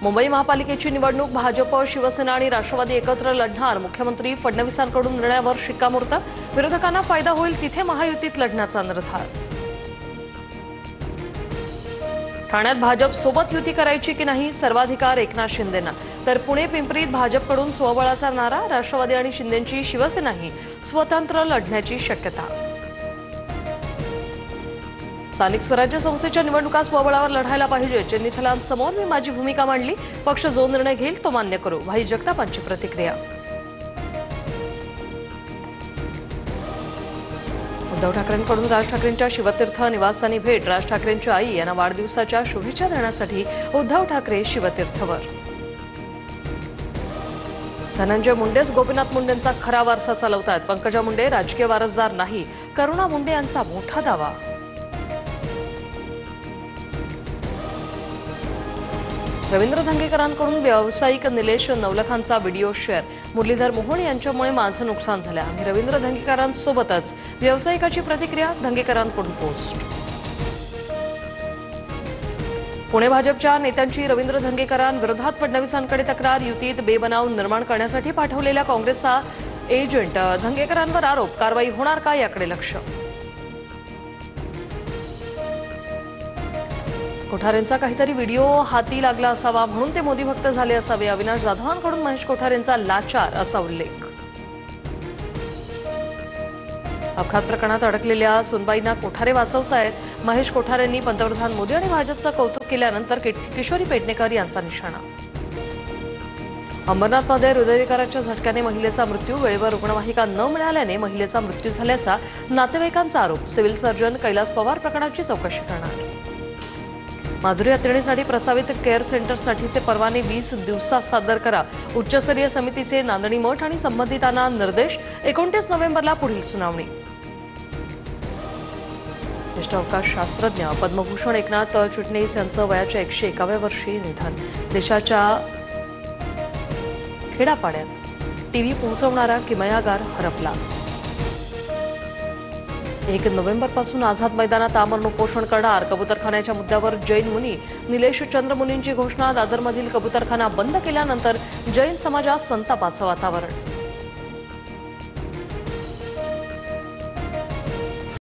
मुंबई महापालिकेची निवडणूक भाजप, शिवसेना आणि राष्ट्रवादी एकत्र लढणार. मुख्यमंत्री फडणवीसांकडून निर्णयावर शिक्कामोर्तब. विरोधकांना फायदा होईल तिथे महायुतीत लढण्याचा निर्धार. ठाण्यात भाजप सोबत युती करायची की नाही, सर्वाधिकार एकनाथ शिंदेंना. तर पुणे पिंपरीत भाजपकडून स्वबळाचा नारा. राष्ट्रवादी आणि शिंदेंची शिवसेनाही स्वतंत्र लढण्याची शक्यता. स्थानिक स्वराज्य संस्थेच्या निवडणुका स्वबळावर लढायला पाहिजे. चिन्निथलांसमोर मी माझी भूमिका मांडली. पक्ष जो निर्णय घेईल तो मान्य करू. भाई जगतापांची प्रतिक्रिया. उद्धव ठाकरेंकडून राज ठाकरेंच्या शिवतीर्थ निवासस्थानी भेट. राज ठाकरेंची आई यांना वाढदिवसाच्या शुभेच्छा देण्यासाठी उद्धव ठाकरे शिवतीर्थवर. धनंजय मुंडेच गोपीनाथ मुंडेंचा खरा वारसा चालवतात. पंकजा मुंडे राजकीय वारसदार नाही, करुणा मुंडे यांचा मोठा दावा. रवींद्र धंगेकरांकडून व्यावसायिक निलेश नवलखांचा व्हिडिओ शेअर. मुरलीधर मोहोळ यांच्यामुळे माझं नुकसान झालं. आम्ही रवींद्र धंगेकरांसोबतच. व्यावसायिकाची प्रतिक्रिया. धंगेकरांकडून पोस्ट. पुणे भाजपच्या नेत्यांची रवींद्र धंगेकरांविरोधात फडणवीसांकडे तक्रार. युतीत बेबनाव निर्माण करण्यासाठी पाठवलेल्या काँग्रेसचा एजंट धंगेकरांवर आरोप. कारवाई होणार का याकडे लक्ष. कोठारेंचा काहीतरी व्हिडिओ हाती लागला असावा म्हणून ते मोदी भक्त झाले असावे. अविनाश जाधवांकडून महेश कोठारेंचा लाचार असा उल्लेख. अपघात प्रकरणात अडकलेल्या सुनबाईंना कोठारे वाचवतायत. महेश कोठारेंनी पंतप्रधान मोदी आणि भाजपचं कौतुक केल्यानंतर किशोरी पेडणेकर यांचा निशाणा. अंबरनाथमध्ये हृदयविकाराच्या झटक्याने महिलेचा मृत्यू. वेळेवर रुग्णवाहिका न मिळाल्याने महिलेचा मृत्यू झाल्याचा नातेवाईकांचा आरोप. सिव्हिल सर्जन कैलास पवार प्रकरणाची चौकशी करणार. माधुरी यात्रेसाठी प्रस्तावित केअर सेंटरसाठीचे परवाने 20 दिवसात सादर करा. उच्चस्तरीय समितीचे नांदणी मठ आणि संबंधितांना निर्देश. 29 नोव्हेंबरला पुढील सुनावणी. ज्येष्ठ अवकाशशास्त्रज्ञ पद्मभूषण एकनाथ चिटणीस यांचं वयाच्या 101व्या वर्षी निधन. देशाच्या खेडापाड्यात टीव्ही पोहोचवणारा किमयागार हरपला. 1 नोव्हेंबरपासून आझाद मैदानात आमरण उपोषण करणार. कबुतरखान्याच्या मुद्द्यावर जैन मुनी. निलेश चंद्रमुनींची घोषणा. दादरमधील कबुतरखाना बंद केल्यानंतर जैन समाजात संतापाचं वातावरण.